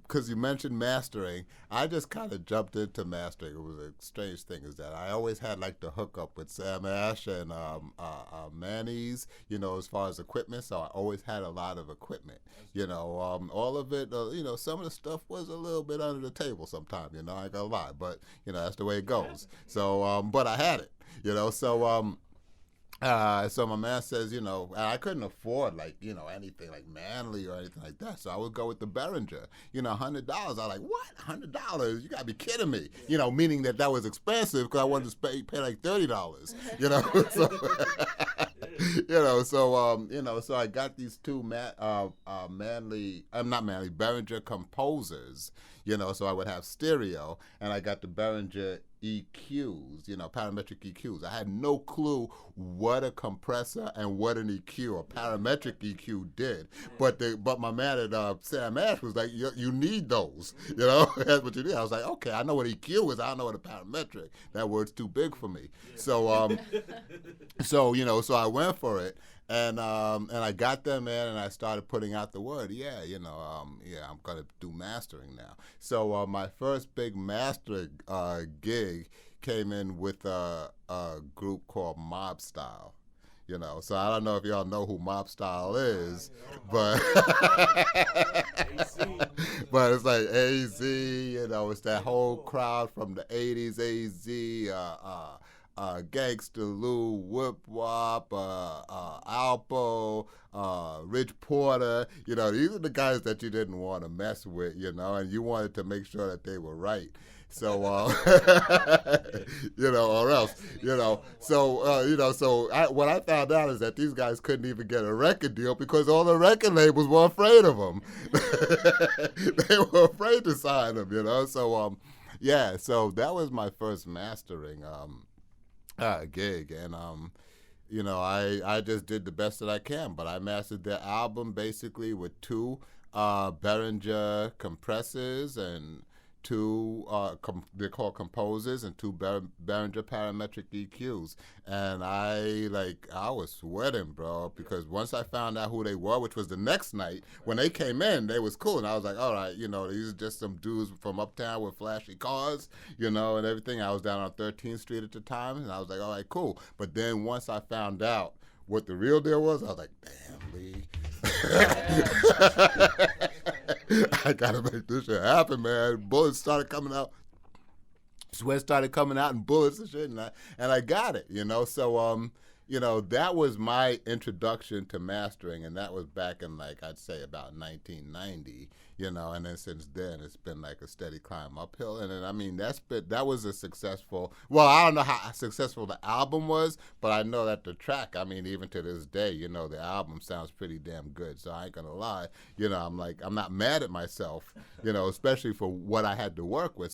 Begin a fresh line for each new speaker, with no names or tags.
because you mentioned mastering, I just kind of jumped into mastering. It was a strange thing is that I always had like the hookup with Sam Ash and Manny's, as far as equipment. So I always had a lot of equipment, all of it, some of the stuff was a little bit under the table sometimes, I ain't gonna lie, but, that's the way it goes. So, but I had it, so my man says, I couldn't afford anything like Manly or anything like that. So I would go with the Behringer, $100. I was like, what? $100? You gotta be kidding me. Meaning that was expensive because I wanted to pay like $30. So I got these two Behringer composers. So I would have stereo, and I got the Behringer EQs, parametric EQs. I had no clue what a compressor and what an EQ, a parametric EQ did. But my man at Sam Ash was like, you need those, that's what you need. I was like, okay, I know what EQ is, I don't know what a parametric. That word's too big for me. So, so I went for it. And I got them in, and I started putting out the word. I'm gonna do mastering now. So my first big master gig came in with a group called Mob Style. So I don't know if y'all know who Mob Style is, but but it's like AZ. It's that whole crowd from the '80s. AZ. Gangsta Lou, Whip Wop, Alpo, Rich Porter, these are the guys that you didn't want to mess with, and you wanted to make sure that they were right. So, or else, what I found out is that these guys couldn't even get a record deal because all the record labels were afraid of them. They were afraid to sign them, So, so that was my first mastering gig, and I just did the best that I can, but I mastered their album basically with two Behringer compressors and two they're called composers and two Behringer parametric EQs, and I was sweating, bro, because once I found out who they were, which was the next night when they came in, they was cool, and I was like, all right, these are just some dudes from uptown with flashy cars, and everything. I was down on 13th Street at the time, and I was like, all right, cool. But then once I found out what the real deal was, I was like, damn, Lee. I gotta make this shit happen, man. Bullets started coming out. Sweat started coming out and bullets and shit, and I got it, So, that was my introduction to mastering, and that was back in I'd say about 1990, and then since then it's been like a steady climb uphill, and then that was a successful. Well, I don't know how successful the album was, but I know that the track, even to this day, the album sounds pretty damn good. So I ain't gonna lie, I'm not mad at myself, especially for what I had to work with.